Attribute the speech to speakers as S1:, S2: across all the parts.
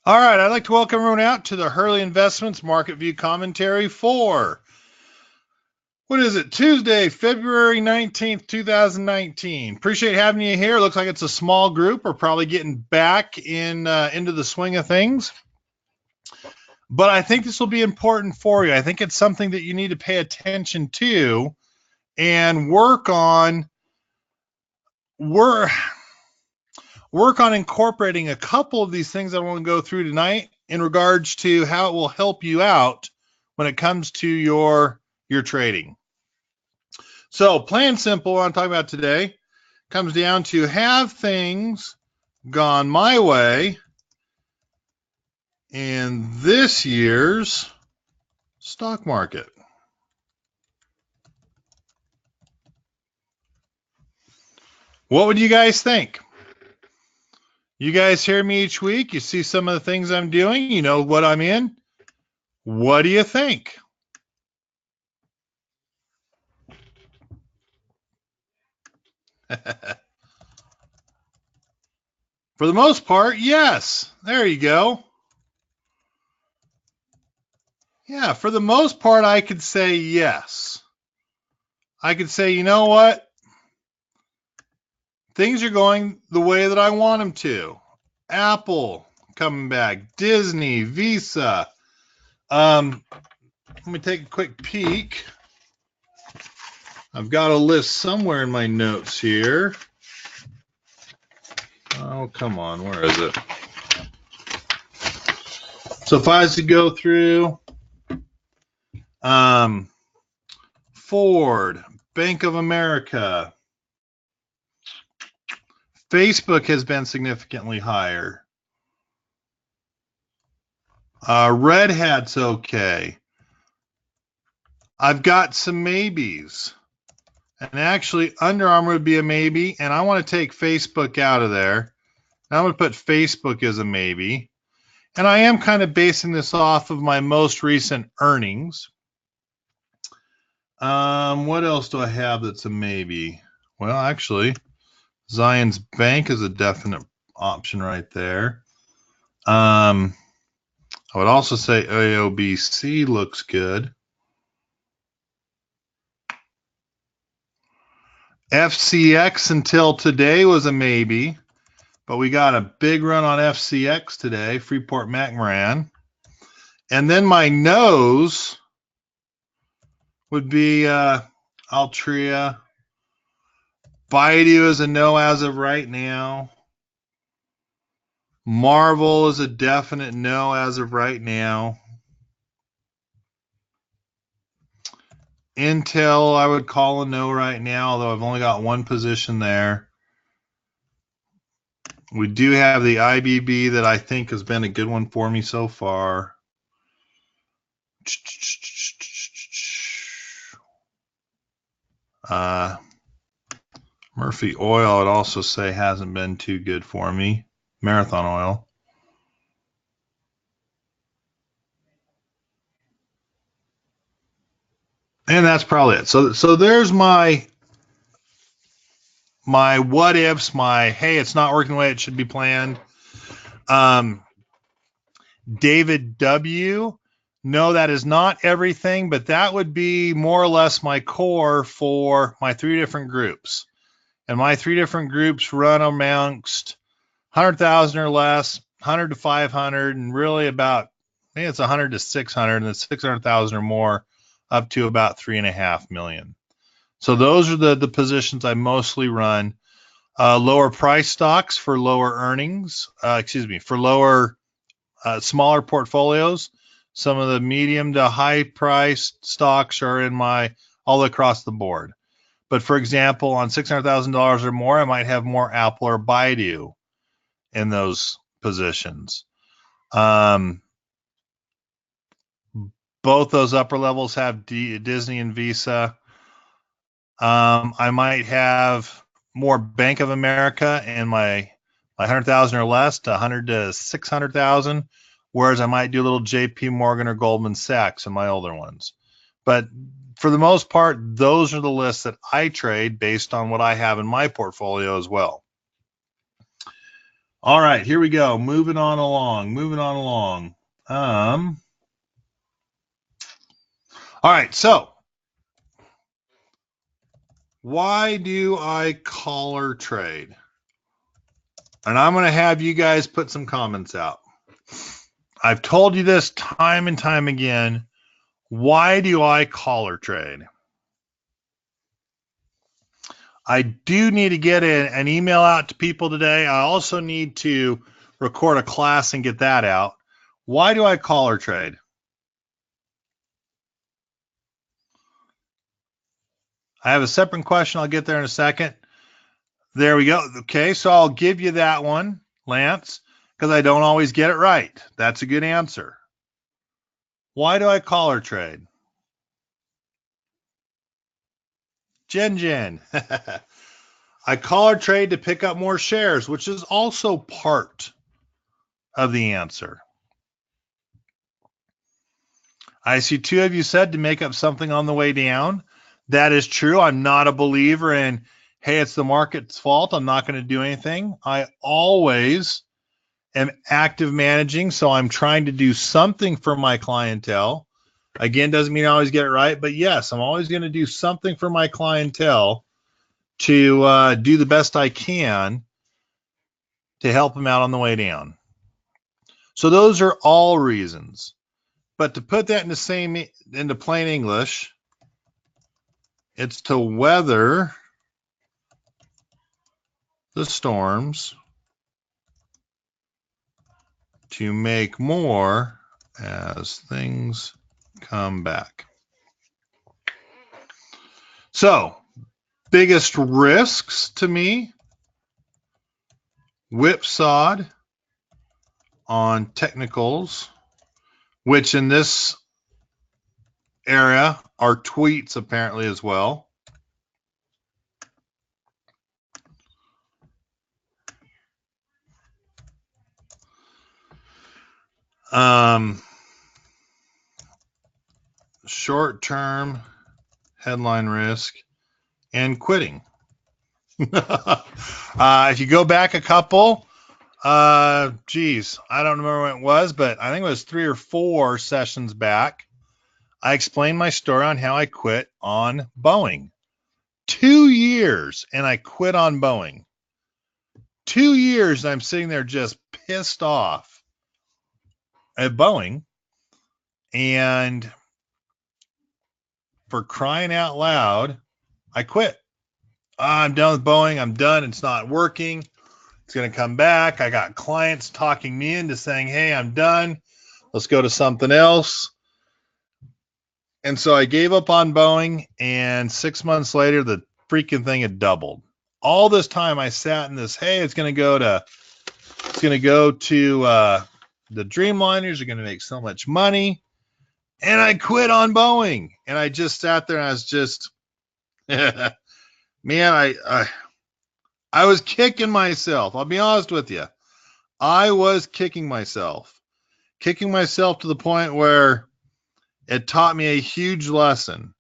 S1: All right, I'd like to welcome everyone out to the Hurley Investments Market View Commentary for, what is it, Tuesday, February 19th, 2019. Appreciate having you here. Looks like it's a small group. We're probably getting back into the swing of things. But I think this will be important for you. I think it's something that you need to pay attention to and work on incorporating a couple of these things I want to go through tonight in regards to how it will help you out when it comes to your trading. So plain simple, what I'm talking about today comes down to have things gone my way in this year's stock market. What would you guys think? You guys hear me each week. You see some of the things I'm doing. You know what I'm in. What do you think? For the most part, yes. There you go. Yeah, for the most part, I could say yes. I could say, you know what? Things are going the way that I want them to. Apple coming back, Disney, Visa. Let me take a quick peek. I've got a list somewhere in my notes here. Oh, come on. Where is it? So if I was to go through Ford, Bank of America, Facebook has been significantly higher. Red Hat's okay. I've got some maybes. And actually, Under Armour would be a maybe, and I want to take Facebook out of there. I'm going to put Facebook as a maybe. And I am kind of basing this off of my most recent earnings. What else do I have that's a maybe? Well, actually, Zion's Bank is a definite option right there. I would also say AOBC looks good. FCX until today was a maybe, but we got a big run on FCX today, Freeport McMoran. And then my nose would be Altria. Baidu is a no as of right now. Marvel is a definite no as of right now. Intel, I would call a no right now, although I've only got one position there. We do have the IBB that I think has been a good one for me so far. Murphy Oil, I'd also say hasn't been too good for me. Marathon Oil. And that's probably it. So there's my what ifs, my hey, it's not working the way it should be planned. David W. No, that is not everything, but that would be more or less my core for my three different groups. And my three different groups run amongst 100,000 or less, 100 to 500, and really about, I think it's 100 to 600, and it's 600,000 or more, up to about 3.5 million. So those are the positions I mostly run. Lower price stocks for lower earnings, for lower, smaller portfolios. Some of the medium to high priced stocks are in my all across the board. But for example, on $600,000 or more, I might have more Apple or Baidu in those positions. Both those upper levels have Disney and Visa. I might have more Bank of America in my 100,000 or less to 100 to 600,000, whereas I might do a little JP Morgan or Goldman Sachs in my older ones. But for the most part, those are the lists that I trade based on what I have in my portfolio as well. All right, here we go. Moving on along. All right, so why do I collar trade? And I'm going to have you guys put some comments out. I've told you this time and time again. Why do I collar trade? I do need to get an email out to people today. I also need to record a class and get that out. Why do I collar trade? I have a separate question. I'll get there in a second. There we go. Okay, so I'll give you that one, Lance, because I don't always get it right. That's a good answer. Why do I collar trade? Jen. I collar trade to pick up more shares, which is also part of the answer. I see two of you said to make up something on the way down. That is true. I'm not a believer in, hey, it's the market's fault, I'm not going to do anything. I always am active managing, so I'm trying to do something for my clientele. Again, doesn't mean I always get it right, but yes, I'm always going to do something for my clientele to do the best I can to help them out on the way down. So those are all reasons. But to put that into plain English, it's to weather the storms, to make more as things come back. So, biggest risks to me, whipsawed on technicals, which in this area are tweets apparently as well. Short-term headline risk and quitting. If you go back a couple, I don't remember when it was, but I think it was 3 or 4 sessions back. I explained my story on how I quit on Boeing. 2 years and I quit on Boeing. 2 years and I'm sitting there just pissed off at Boeing. And for crying out loud, I quit. I'm done with Boeing. I'm done. It's not working. It's going to come back. I got clients talking me into saying, hey, I'm done. Let's go to something else. And so I gave up on Boeing, and 6 months later, the freaking thing had doubled. All this time I sat in this, hey, it's going to go to the Dreamliners are going to make so much money. And I quit on Boeing. And I just sat there and I was just, man, I was kicking myself. I'll be honest with you. I was kicking myself to the point where it taught me a huge lesson.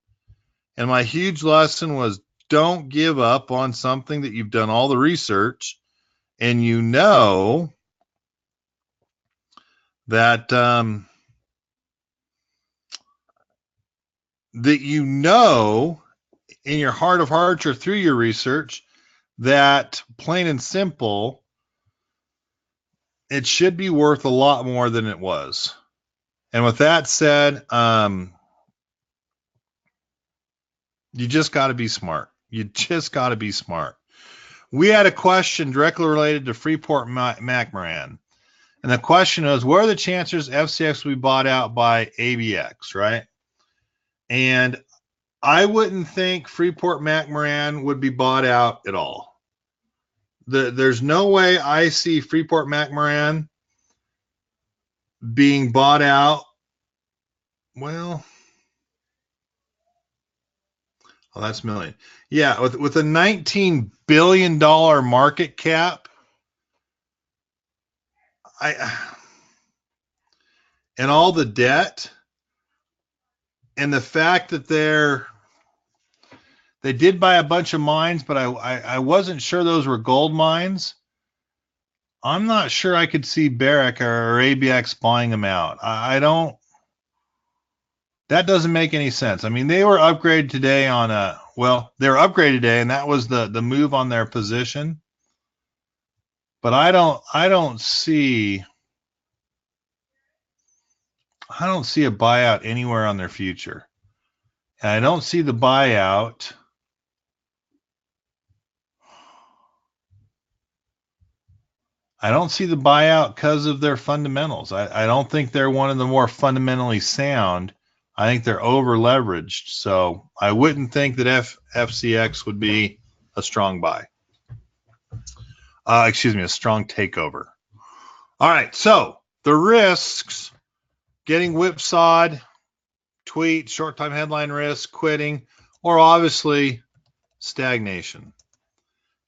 S1: And my huge lesson was don't give up on something that you've done all the research and you know that in your heart of hearts or through your research that plain and simple, it should be worth a lot more than it was. And with that said, you just got to be smart. You just got to be smart. We had a question directly related to Freeport-McMoRan. And the question was, what are the chances FCX will be bought out by ABX, right? And I wouldn't think Freeport-McMoRan would be bought out at all. There's no way I see Freeport-McMoRan being bought out. Well, that's million. Yeah, with a $19 billion market cap, and all the debt, and the fact that they did buy a bunch of mines, but I wasn't sure those were gold mines. I'm not sure I could see Barrick or ABX buying them out. I don't. That doesn't make any sense. I mean, they were upgraded today on a they were upgraded today, and that was the move on their position. But I don't see a buyout anywhere on their future. And I don't see the buyout. I don't see the buyout because of their fundamentals. I don't think they're one of the more fundamentally sound. I think they're over leveraged. So I wouldn't think that FCX would be a strong buy. Excuse me, a strong takeover. All right. So the risks: getting whipsawed, tweet, short time headline risk, quitting, or obviously stagnation.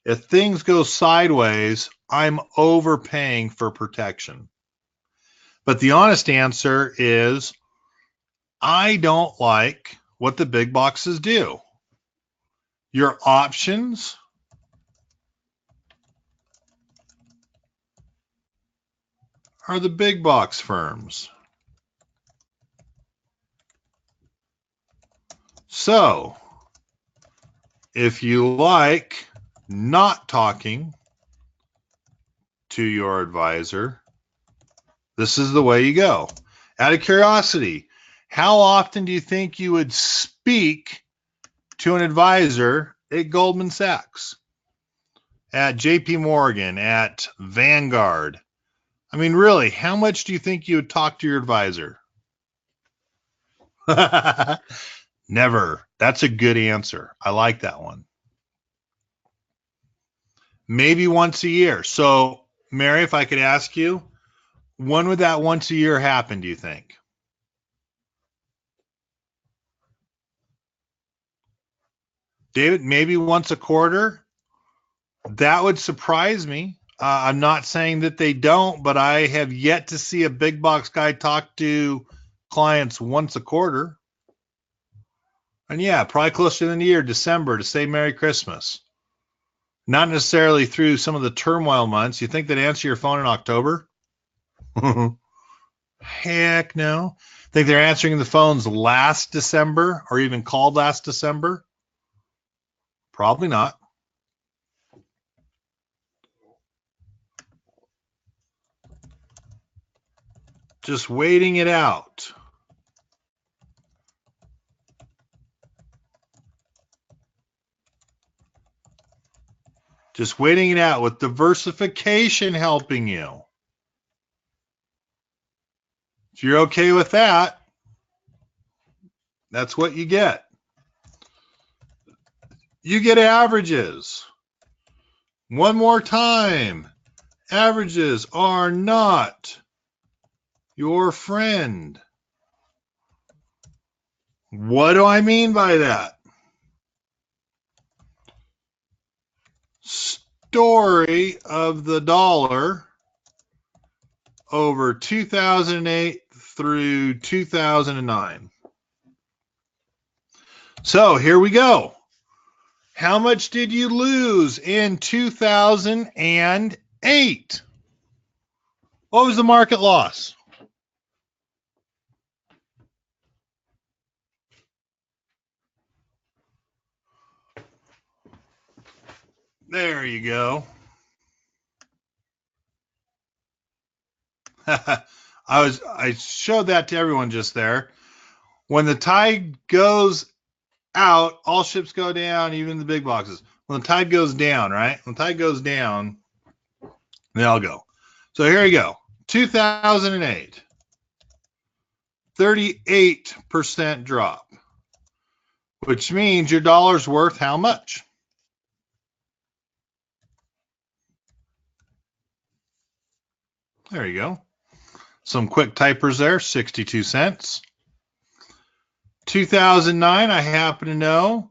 S1: If things go sideways, I'm overpaying for protection. But the honest answer is I don't like what the big boxes do. Your options are the big box firms. So if you like not talking to your advisor, this is the way you go. Out of curiosity, how often do you think you would speak to an advisor at Goldman Sachs, at JP Morgan, at Vanguard? I mean, really, how much do you think you would talk to your advisor? Never. That's a good answer. I like that one. Maybe once a year. So, Mary, if I could ask you, when would that once a year happen, do you think? David, maybe once a quarter? That would surprise me. I'm not saying that they don't, but I have yet to see a big box guy talk to clients once a quarter. And yeah, probably closer to the end of the year, December, to say Merry Christmas. Not necessarily through some of the turmoil months. You think they'd answer your phone in October? Heck no. Think they're answering the phones last December or even called last December? Probably not. Just waiting it out. Just waiting it out with diversification helping you. If you're okay with that, that's what you get. You get averages. One more time. Averages are not your friend. What do I mean by that? Story of the dollar over 2008 through 2009. So here we go. How much did you lose in 2008? What was the market loss? There you go. I showed that to everyone just there. When the tide goes out, all ships go down, even the big boxes. When the tide goes down, right? When the tide goes down, they all go. So here you go. 2008, 38% drop, which means your dollar's worth how much? There you go. Some quick typers there, 62 cents. 2009, I happen to know,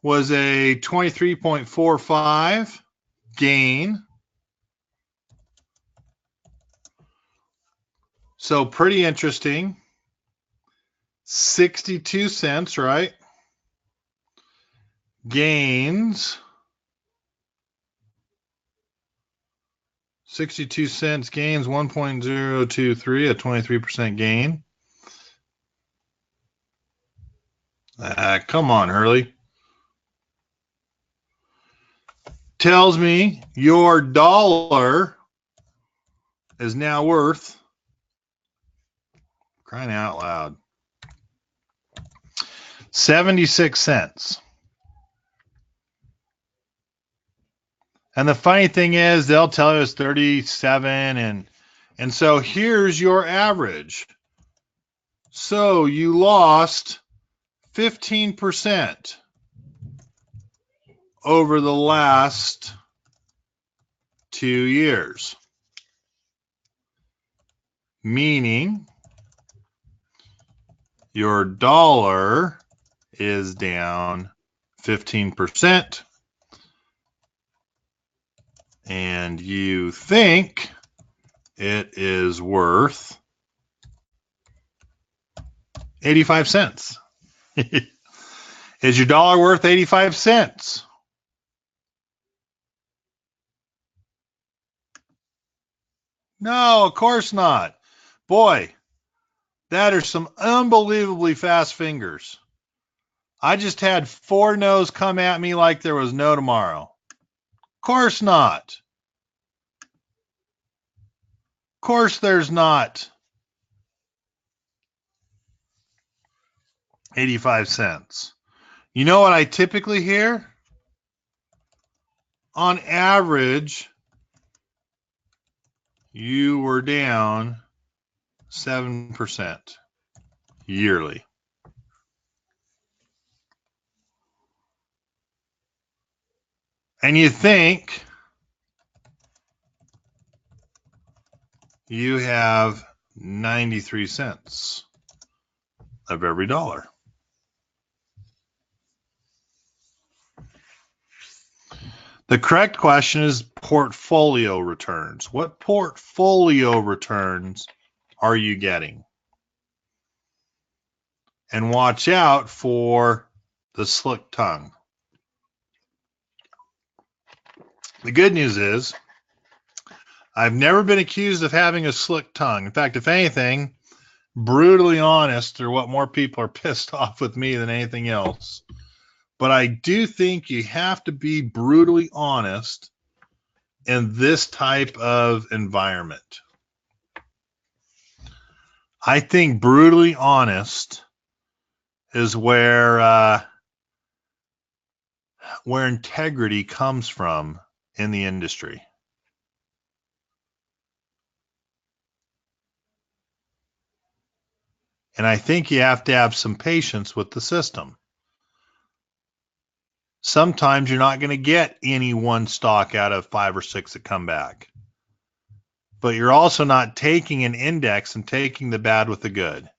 S1: was a 23.45 gain. So pretty interesting. 62 cents, right? Gains 62 cents gains 1.023, a 23% gain. Come on, Hurley. Tells me your dollar is now worth, crying out loud, 76 cents. And the funny thing is, they'll tell you it's 37, and so here's your average. So you lost 15% over the last 2 years. Meaning your dollar is down 15%. And you think it is worth 85 cents. Is your dollar worth 85 cents? No, of course not. Boy, that are some unbelievably fast fingers. I just had 4 no's come at me like there was no tomorrow. Of course not. Of course there's not 85 cents. You know what I typically hear? On average, you were down 7% yearly. And you think you have 93 cents of every dollar. The correct question is portfolio returns. What portfolio returns are you getting? And watch out for the slick tongue. The good news is I've never been accused of having a slick tongue. In fact, if anything, brutally honest are what more people are pissed off with me than anything else. But I do think you have to be brutally honest in this type of environment. I think brutally honest is where integrity comes from in the industry. And I think you have to have some patience with the system. Sometimes you're not going to get any one stock out of 5 or 6 that come back. But you're also not taking an index and taking the bad with the good.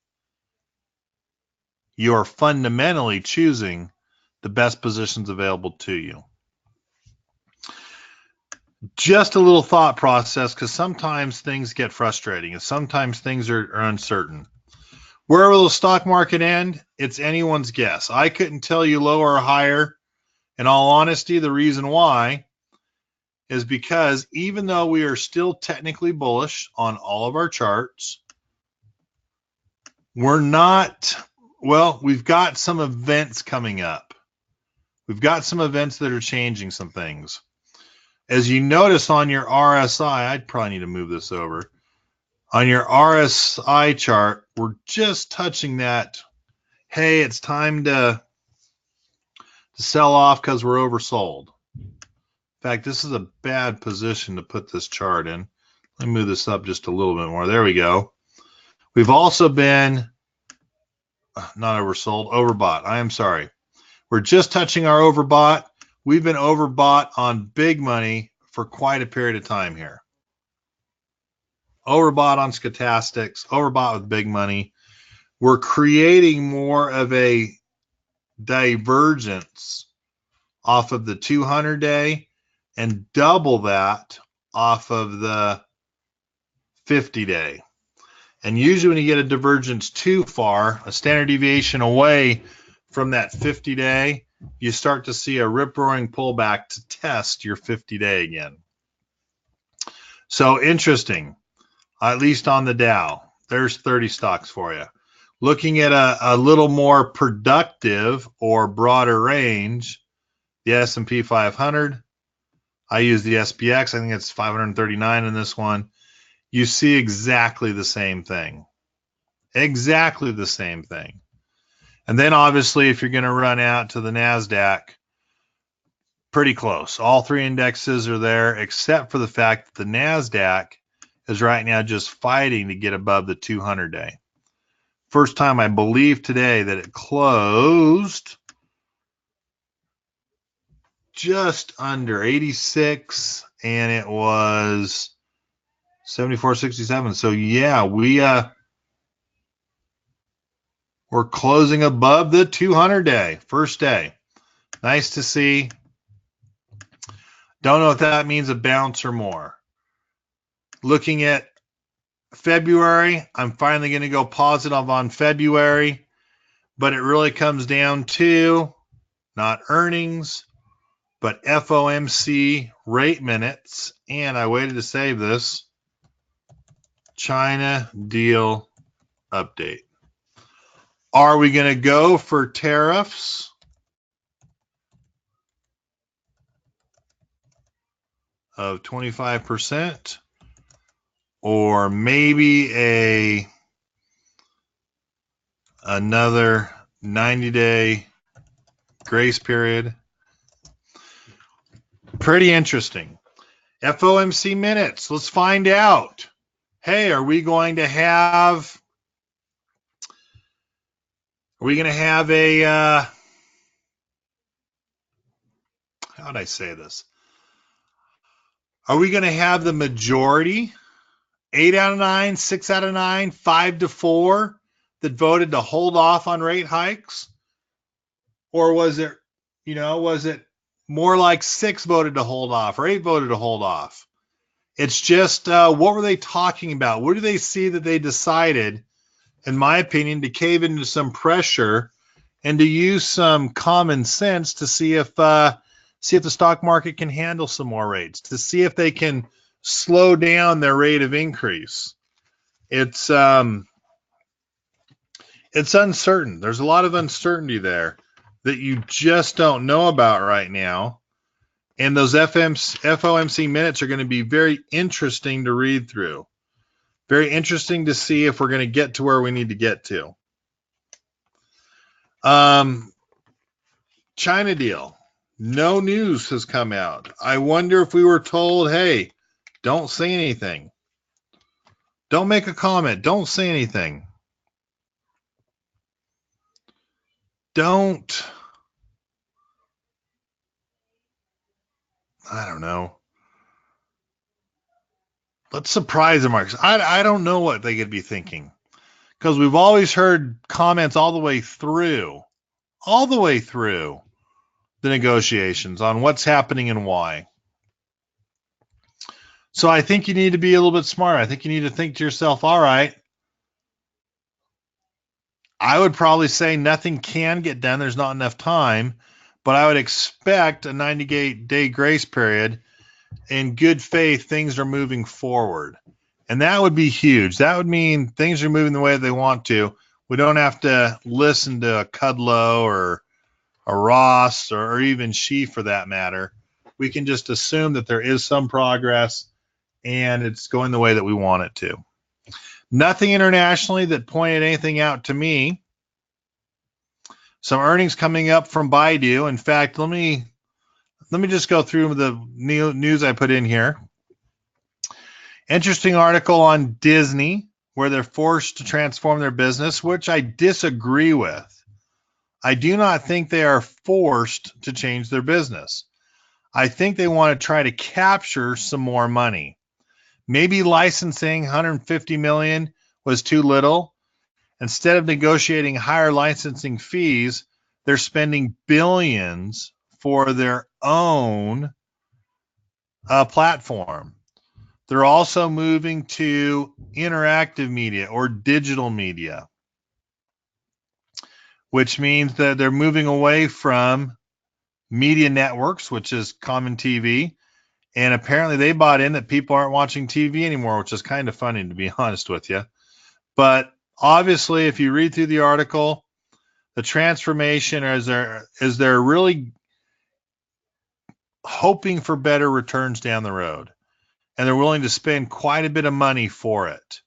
S1: You're fundamentally choosing the best positions available to you. Just a little thought process, because sometimes things get frustrating and sometimes things are uncertain. Where will the stock market end? It's anyone's guess. I couldn't tell you lower or higher. In all honesty, the reason why is because even though we are still technically bullish on all of our charts, we're not, well, we've got some events coming up. We've got some events that are changing some things. As you notice on your RSI, I'd probably need to move this over. On your RSI chart, we're just touching that, hey, it's time to sell off because we're oversold. In fact, this is a bad position to put this chart in. Let me move this up just a little bit more. There we go. We've also been, not oversold, overbought. I am sorry. We're just touching our overbought. We've been overbought on big money for quite a period of time here. Overbought on stochastics, overbought with big money. We're creating more of a divergence off of the 200-day and double that off of the 50-day. And usually when you get a divergence too far, a standard deviation away from that 50-day, you start to see a rip-roaring pullback to test your 50-day again. So interesting, at least on the Dow. There's 30 stocks for you. Looking at a little more productive or broader range, the S&P 500. I use the SPX. I think it's 539 in this one. You see exactly the same thing. Exactly the same thing. And then obviously, if you're going to run out to the NASDAQ, pretty close. All three indexes are there, except for the fact that the NASDAQ is right now just fighting to get above the 200-day. First time I believe today that it closed just under 86, and it was 74.67. So yeah, we're closing above the 200-day, first day. Nice to see. Don't know if that means a bounce or more. Looking at February, I'm finally going to go positive on February, but it really comes down to not earnings, but FOMC rate minutes. And I waited to save this. China deal update. Are we going to go for tariffs? Of 25%, or maybe another 90-day grace period? Pretty interesting. FOMC minutes. Let's find out. Hey, are we going to have a how'd I say this? Are we going to have the majority, 8 out of 9, 6 out of 9, 5 to 4, that voted to hold off on rate hikes? Or was it more like 6 voted to hold off or 8 voted to hold off? It's just, what were they talking about? What do they see that they decided, in my opinion, to cave into some pressure and to use some common sense to see if the stock market can handle some more rates, to see if they can slow down their rate of increase. It's uncertain. There's a lot of uncertainty there that you just don't know about right now. And those FOMC minutes are going to be very interesting to read through. Very interesting to see if we're going to get to where we need to get to. China deal. No news has come out. I wonder if we were told, hey, don't say anything. Don't make a comment. Don't say anything. Don't. I don't know. Let's surprise the markets. I don't know what they could be thinking, because we've always heard comments all the way through the negotiations on what's happening and why. So I think you need to be a little bit smarter. I think you need to think to yourself, all right, I would probably say nothing can get done. There's not enough time, but I would expect a 90-day grace period. In good faith, things are moving forward. And that would be huge. That would mean things are moving the way they want to. We don't have to listen to a Kudlow or a Ross or even She for that matter. We can just assume that there is some progress and it's going the way that we want it to. Nothing internationally that pointed anything out to me. Some earnings coming up from Baidu. In fact, let me just go through the news I put in here. Interesting article on Disney, where they're forced to transform their business, which I disagree with. I do not think they are forced to change their business. I think they want to try to capture some more money. Maybe licensing $150 million was too little. Instead of negotiating higher licensing fees, they're spending billions for their own platform. They're also moving to interactive media or digital media, which means that they're moving away from media networks, which is common TV, And apparently they bought in that people aren't watching TV anymore, which is kind of funny, to be honest with you. But obviously, if you read through the article, the transformation is they're really hoping for better returns down the road. And they're willing to spend quite a bit of money for it.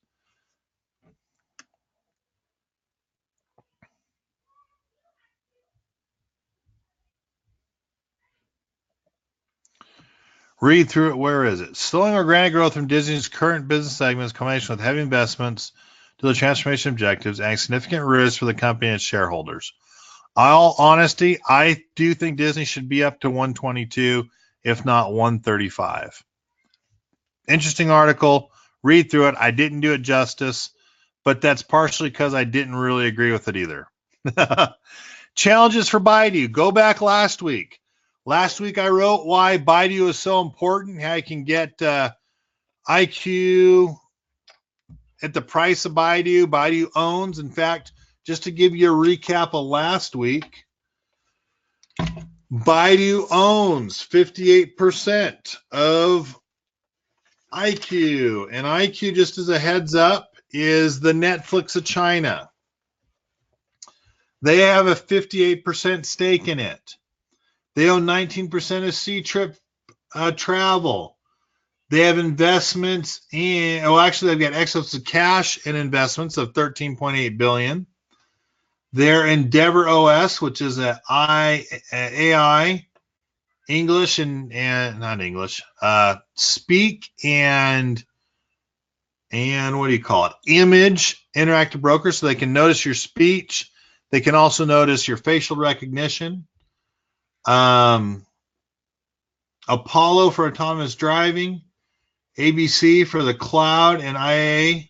S1: Read through it. Where is it? Slowing organic growth from Disney's current business segments, combination with heavy investments to the transformation objectives, and significant risk for the company and its shareholders. All honesty, I do think Disney should be up to 122, if not 135. Interesting article. Read through it. I didn't do it justice, but that's partially because I didn't really agree with it either. Challenges for Baidu. Go back last week. Last week I wrote why Baidu is so important, how you can get IQ at the price of Baidu. Baidu owns, in fact, just to give you a recap of last week, Baidu owns 58% of IQ. And IQ, just as a heads up, is the Netflix of China. They have a 58% stake in it. They own 19% of C-Trip Travel. They have investments in, actually they've got excess of cash and investments of $13.8 billion. Their Endeavor OS, which is an AI, English and not English, speak and what do you call it? Image interactive broker, so they can notice your speech. They can also notice your facial recognition. Apollo for autonomous driving, ABC for the cloud, and IA.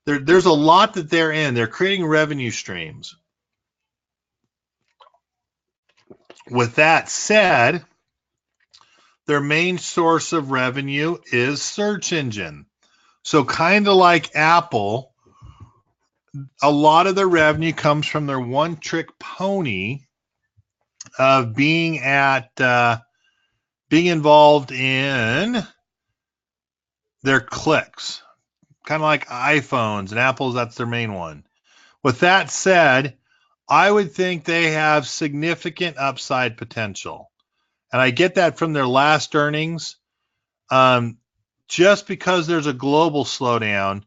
S1: There's a lot that they're in. They're creating revenue streams. With that said, their main source of revenue is search engine. So kind of like Apple, a lot of their revenue comes from their one-trick pony of being involved in their clicks, kind of like iPhones and Apple's. That's their main one. With that said, I would think they have significant upside potential, and I get that from their last earnings. Just because there's a global slowdown,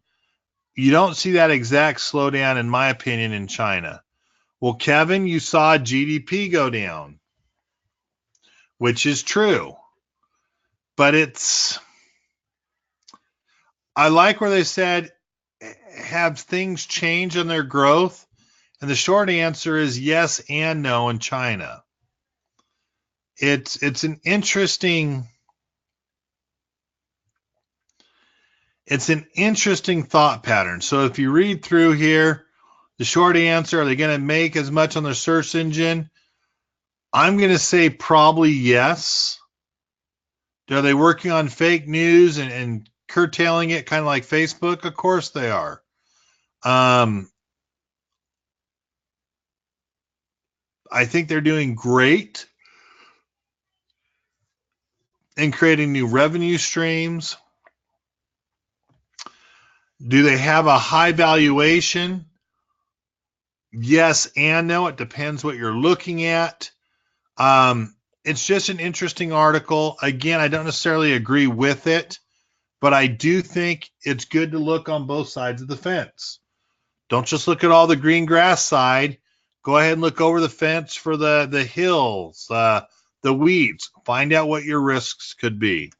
S1: you don't see that exact slowdown, in my opinion, in China. Well, Kevin, you saw GDP go down, which is true. But I like where they said, have things change in their growth? And the short answer is yes and no in China. It's an interesting thought pattern. So if you read through here, the short answer, are they going to make as much on their search engine? I'm going to say probably yes. Are they working on fake news and curtailing it, kind of like Facebook? Of course they are. I think they're doing great in creating new revenue streams. Do they have a high valuation? Yes and no. It depends what you're looking at. It's just an interesting article. Again, I don't necessarily agree with it, but I do think it's good to look on both sides of the fence. Don't just look at all the green grass side. Go ahead and look over the fence for the hills, the weeds. Find out what your risks could be.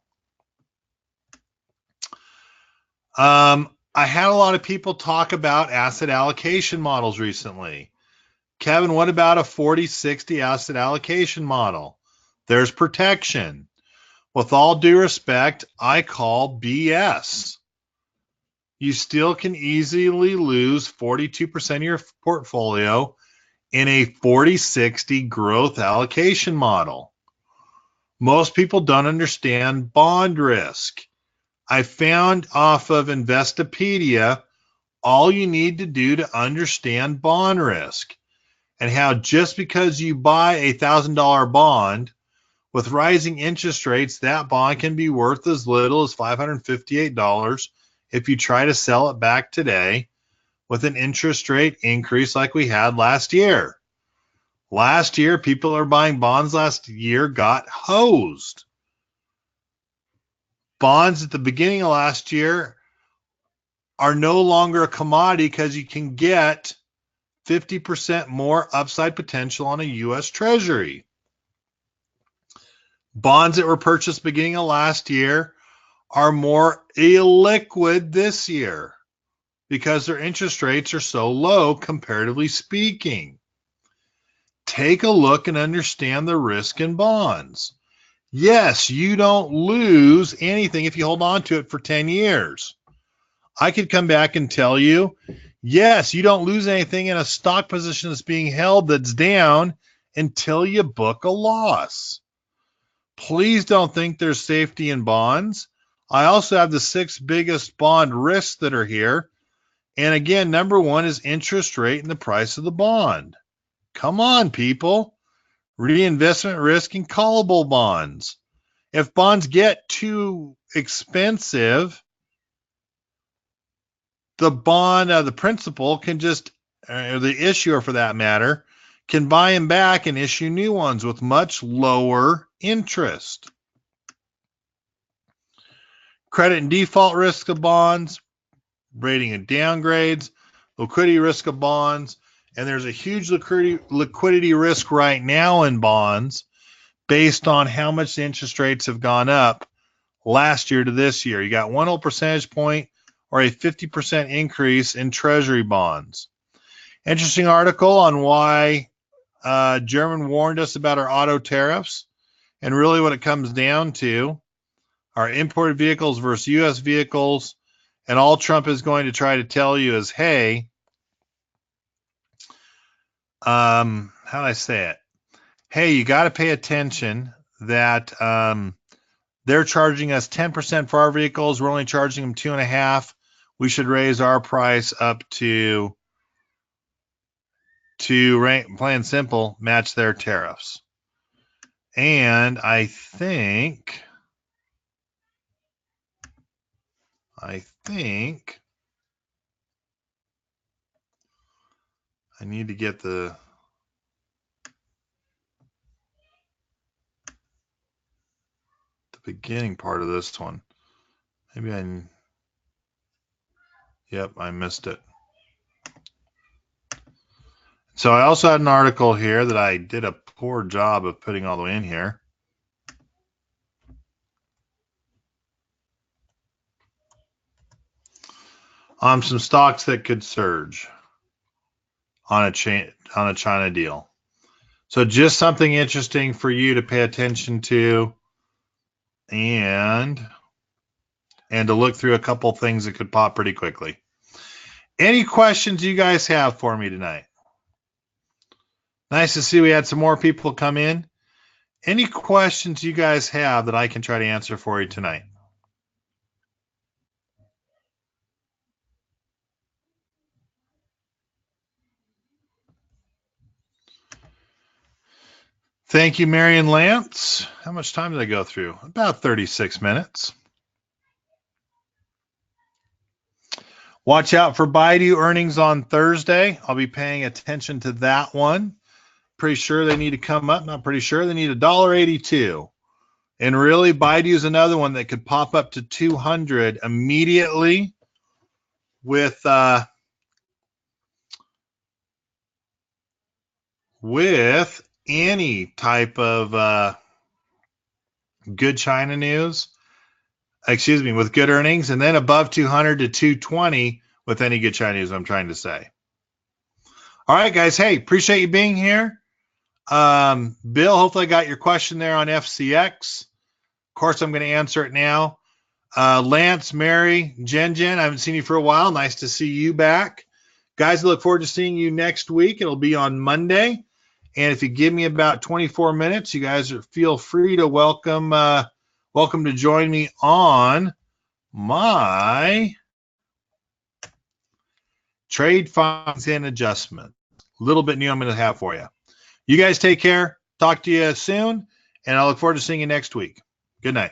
S1: I had a lot of people talk about asset allocation models recently. Kevin, what about a 40-60 asset allocation model? There's protection. With all due respect, I call BS. You still can easily lose 42% of your portfolio in a 40-60 growth allocation model. Most people don't understand bond risk. I found off of Investopedia all you need to do to understand bond risk, and how just because you buy a $1,000 bond With rising interest rates, that bond can be worth as little as $558 if you try to sell it back today with an interest rate increase like we had last year. Last year, people are buying bonds last year got hosed. Bonds at the beginning of last year are no longer a commodity because you can get 50% more upside potential on a U.S. Treasury. Bonds that were purchased beginning of last year are more illiquid this year because their interest rates are so low, comparatively speaking. Take a look and understand the risk in bonds. Yes, you don't lose anything if you hold on to it for 10 years. I could come back and tell you, yes, you don't lose anything in a stock position that's being held that's down until you book a loss. Please don't think there's safety in bonds. I also have the 6 biggest bond risks that are here. And again, number 1 is interest rate and the price of the bond. Come on, people. Reinvestment risk and callable bonds. If bonds get too expensive, the principal can just, or the issuer for that matter, can buy them back and issue new ones with much lower interest. Credit and default risk of bonds, rating and downgrades, liquidity risk of bonds, and there's a huge liquidity risk right now in bonds based on how much the interest rates have gone up last year to this year. You got 1 whole percentage point or a 50% increase in treasury bonds. Interesting article on why German warned us about our auto tariffs, and really what it comes down to are imported vehicles versus U.S. vehicles, and all Trump is going to try to tell you is, hey, how do I say it? Hey, you got to pay attention that they're charging us 10% for our vehicles. We're only charging them 2.5%. We should raise our price up to plain simple, match their tariffs. And I think I need to get the beginning part of this one. Yep, I missed it. So I also had an article here that I did a poor job of putting all the way in here. On some stocks that could surge on a China deal. So just something interesting for you to pay attention to and to look through a couple things that could pop pretty quickly. Any questions you guys have for me tonight? Nice to see we had some more people come in. Any questions you guys have that I can try to answer for you tonight? Thank you, Marion Lance. How much time did I go through? About 36 minutes. Watch out for Baidu earnings on Thursday. I'll be paying attention to that one. Pretty sure they need to come up. Not pretty sure. They need $1.82. And really, Baidu is another one that could pop up to 200 immediately with any type of good China news. Excuse me, with good earnings, and then above 200 to 220 with any good China news, I'm trying to say. All right, guys. Hey, appreciate you being here. Bill, hopefully I got your question there on FCX. Of course, I'm going to answer it now. Lance, Mary, Jen, I haven't seen you for a while. Nice to see you back. Guys, I look forward to seeing you next week. It'll be on Monday. And if you give me about 24 minutes, you guys feel free to welcome to join me on my trade finance and adjustment. A little bit new I'm going to have for you. You guys take care. Talk to you soon. And I look forward to seeing you next week. Good night.